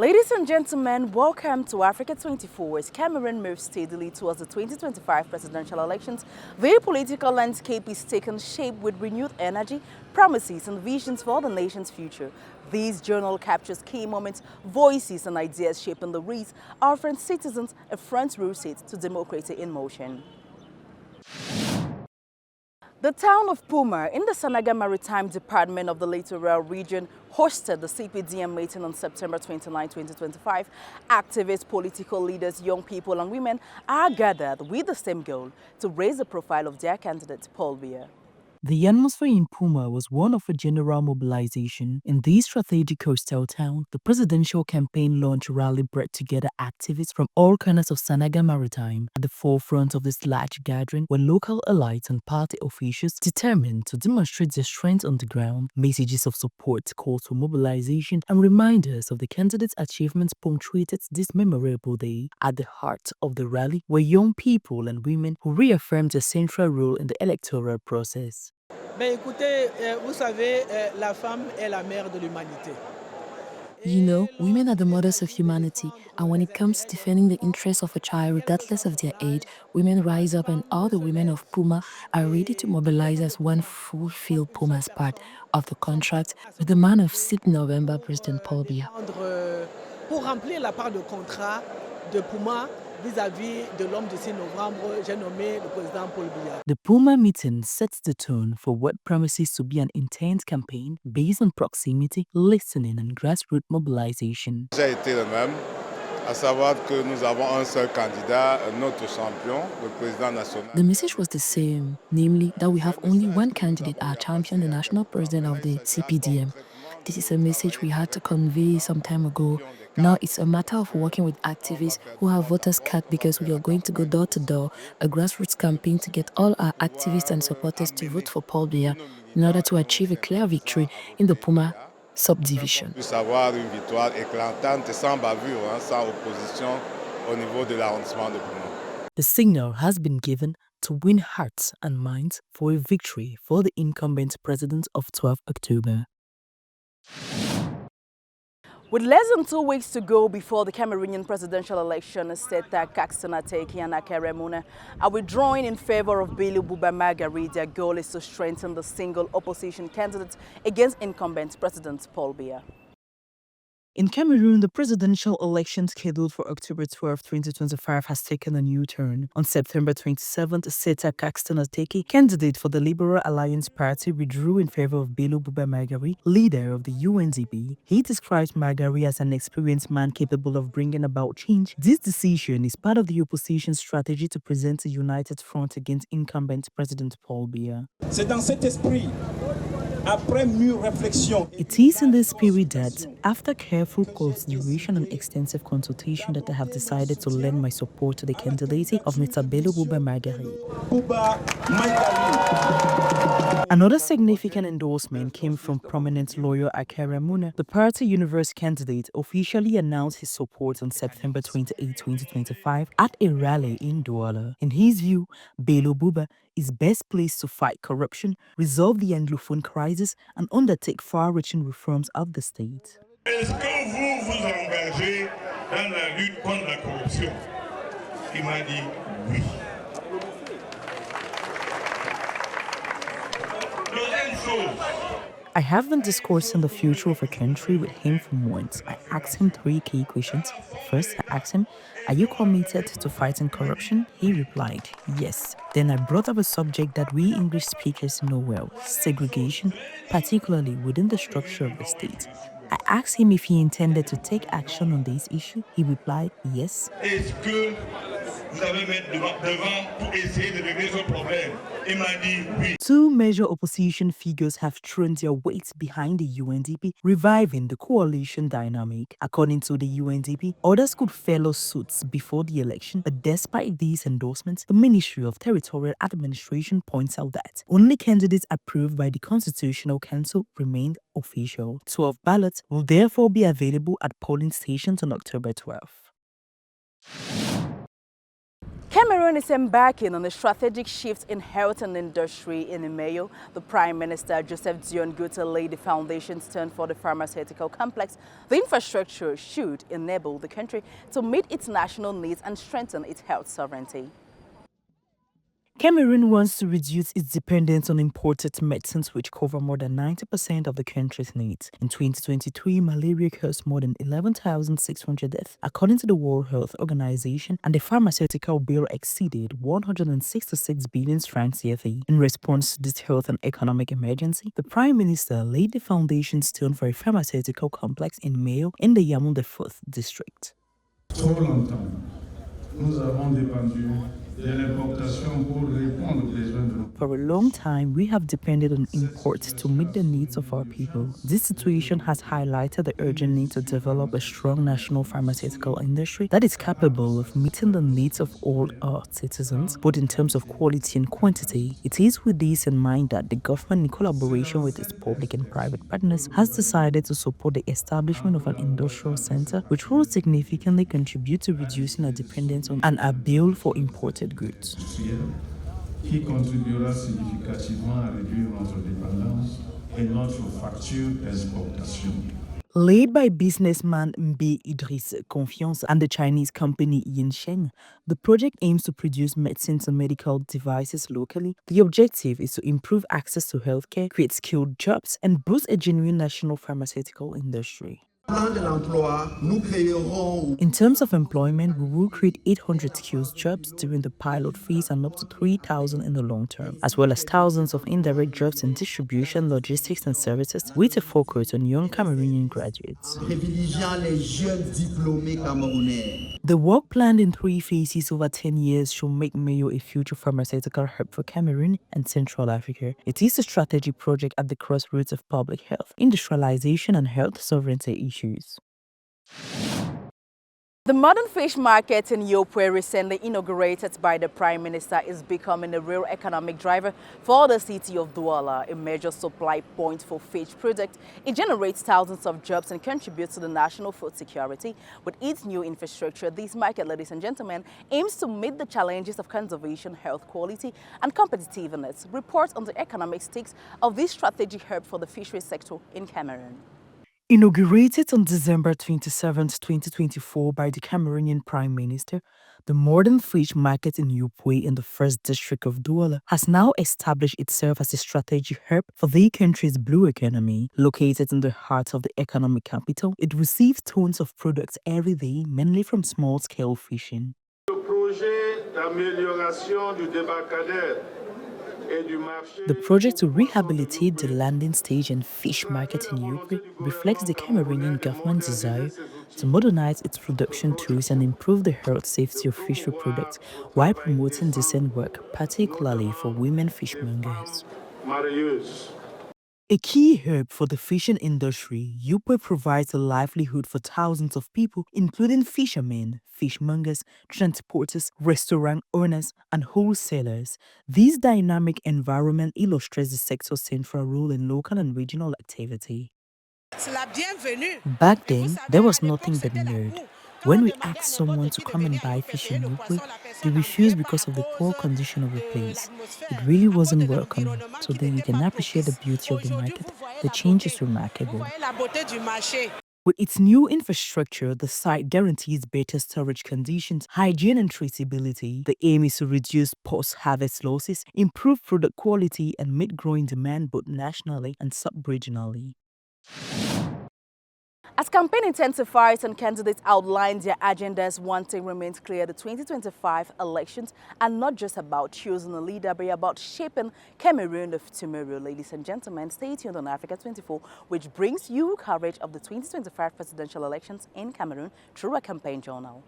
Ladies and gentlemen, welcome to Africa 24 as Cameroon moves steadily towards the 2025 presidential elections. The political landscape is taking shape with renewed energy, promises and visions for the nation's future. This journal captures key moments, voices and ideas shaping the race, offering citizens a front row seat to democracy in motion. The town of Puma in the Senegal Maritime Department of the Littoral Region hosted the CPDM meeting on September 29, 2025. Activists, political leaders, young people and women are gathered with the same goal to raise the profile of their candidate, Paul Biya. The atmosphere in Puma was one of a general mobilization. In this strategic coastal town, the presidential campaign launch rally brought together activists from all corners of Senegal Maritime. At the forefront of this large gathering were local elites and party officials determined to demonstrate their strength on the ground. Messages of support, calls for mobilization, and reminders of the candidates' achievements punctuated this memorable day. At the heart of the rally were young people and women who reaffirmed their central role in the electoral process. Ben écoutez, vous savez, la femme est la mère de l'humanité. You know, women are the mothers of humanity, and when it comes to defending the interests of a child regardless of their age, women rise up and all the women of Puma are ready to mobilize as one fulfill Puma's part of the contract with the man of 6 November, President Paul Biya. Pour remplir la part de contrat de Puma vis-à-vis de l'homme du 6 novembre, j'ai nommé le président Paul Biya. The Puma meeting sets the tone for what promises to be an intense campaign based on proximity, listening, and grassroots mobilization. J'ai été le même, à savoir que nous avons un seul candidat, notre champion, le président national. The message was the same, namely that we have only one candidate, our champion, the national president of the CPDM. This is a message we had to convey some time ago. Now it's a matter of working with activists who have voters' card because we are going to go door to door, a grassroots campaign to get all our activists and supporters to vote for Paul Biya in order to achieve a clear victory in the Puma subdivision. Puisse avoir une victoire éclatante et sans bavure, sans opposition au niveau de l'arrondissement de Puma. The signal has been given to win hearts and minds for a victory for the incumbent president of 12 October. With less than 2 weeks to go before the Cameroonian presidential election, Issa Tchiroma and Cameroon are withdrawing in favor of Meyo Magari. Their goal is to strengthen the single opposition candidate against incumbent President Paul Biya. In Cameroon, the presidential election scheduled for October 12, 2025 has taken a new turn. On September 27th, Issa Tchiroma, candidate for the Liberal Alliance Party, withdrew in favor of Meyo Magari, leader of the UNDP. He describes Magari as an experienced man capable of bringing about change. This decision is part of the opposition's strategy to present a united front against incumbent President Paul Biya. C'est dans cet esprit, après mûre réflexion. It is in this spirit that, after careful consideration and extensive consultation, that I have decided to lend my support to the candidacy of Mr. Meyo Magari. Another significant endorsement came from prominent lawyer Cameroon. The party universe candidate officially announced his support on September 28, 2025 at a rally in Douala. In his view, Meyo is best placed to fight corruption, resolve the Anglophone crisis, and undertake far-reaching reforms of the state. Est-ce que vous vous engagez dans la lutte contre la corruption? Il m'a dit oui. Deuxième chose. I have been discussing the future of a country with him for months. I asked him 3 key questions. First, I asked him, "Are you committed to fighting corruption?" He replied, "Yes." Then I brought up a subject that we English speakers know well, segregation, particularly within the structure of the state. I asked him if he intended to take action on this issue. He replied, "Yes." Est-ce que vous allez mettre devant pour essayer de régler ce problème? Il m'a dit oui. 2 major opposition figures have thrown their weight behind the UNDP, reviving the coalition dynamic. According to the UNDP, others could follow suit before the election, but despite these endorsements, the Ministry of Territorial Administration points out that only candidates approved by the Constitutional Council remained official. 12 ballots will therefore be available at polling stations on October 12th. Cameroon is embarking on a strategic shift in health and industry in Meyo. The Prime Minister, Joseph Dion Gutta, laid the foundation stone for the pharmaceutical complex. The infrastructure should enable the country to meet its national needs and strengthen its health sovereignty. Cameroon wants to reduce its dependence on imported medicines, which cover more than 90% of the country's needs. In 2023, malaria caused more than 11,600 deaths, according to the World Health Organization, and the pharmaceutical bill exceeded 166 billion francs CFA. In response to this health and economic emergency, the Prime Minister laid the foundation stone for a pharmaceutical complex in Meyo in the Yaoundé 4th district. Trop longtemps, nous avons dépendu de l'importation pour répondre aux besoins de nos. For a long time, we have depended on imports to meet the needs of our people. This situation has highlighted the urgent need to develop a strong national pharmaceutical industry that is capable of meeting the needs of all our citizens, both in terms of quality and quantity. It is with this in mind that the government, in collaboration with its public and private partners, has decided to support the establishment of an industrial center, which will significantly contribute to reducing our dependence on and our bill for imported goods. Qui contribuera significativement à réduire notre dépendance et notre facture d'exportation. Led by businessman Mbe Idriss Confiance and the Chinese company Yinsheng, the project aims to produce medicines and medical devices locally. The objective is to improve access to healthcare, create skilled jobs, and boost a genuine national pharmaceutical industry. In terms of employment, we will create 800 skills jobs during the pilot phase and up to 3,000 in the long term, as well as thousands of indirect jobs in distribution, logistics, and services, with a focus on young Cameroonian graduates. The work planned in 3 phases over 10 years should make Meyo a future pharmaceutical hub for Cameroon and Central Africa. It is a strategic project at the crossroads of public health, industrialization, and health sovereignty issues. The modern fish market in Youpwè, recently inaugurated by the Prime Minister, is becoming a real economic driver for the city of Douala, a major supply point for fish products. It generates thousands of jobs and contributes to the national food security. With its new infrastructure, this market, ladies and gentlemen, aims to meet the challenges of conservation, health quality, and competitiveness. Reports on the economic stakes of this strategic hub for the fisheries sector in Cameroon. Inaugurated on December 27, 2024 by the Cameroonian Prime Minister, the modern fish market in Youpwè in the 1st district of Douala has now established itself as a strategic hub for the country's blue economy. Located in the heart of the economic capital, it receives tons of products every day, mainly from small-scale fishing. The project to rehabilitate the landing stage and fish market in Youpwè reflects the Cameroonian government's desire to modernize its production tools and improve the health safety of fishery products while promoting decent work, particularly for women fishmongers. A key hub for the fishing industry, Youpwè provides a livelihood for thousands of people, including fishermen, fishmongers, transporters, restaurant owners, and wholesalers. This dynamic environment illustrates the sector's central role in local and regional activity. Back then, there was nothing but nerd. When we asked someone to come and buy fish in Youpwè, they refused because of the poor condition of the place. It really wasn't welcoming. Today, you can appreciate the beauty of the market. The change is remarkable. With its new infrastructure, the site guarantees better storage conditions, hygiene, and traceability. The aim is to reduce post-harvest losses, improve product quality, and meet growing demand both nationally and sub-regionally. As campaign intensifies and candidates outline their agendas, one thing remains clear: the 2025 elections are not just about choosing a leader, but about shaping Cameroon of tomorrow. Ladies and gentlemen, stay tuned on Africa 24, which brings you coverage of the 2025 presidential elections in Cameroon through a campaign journal.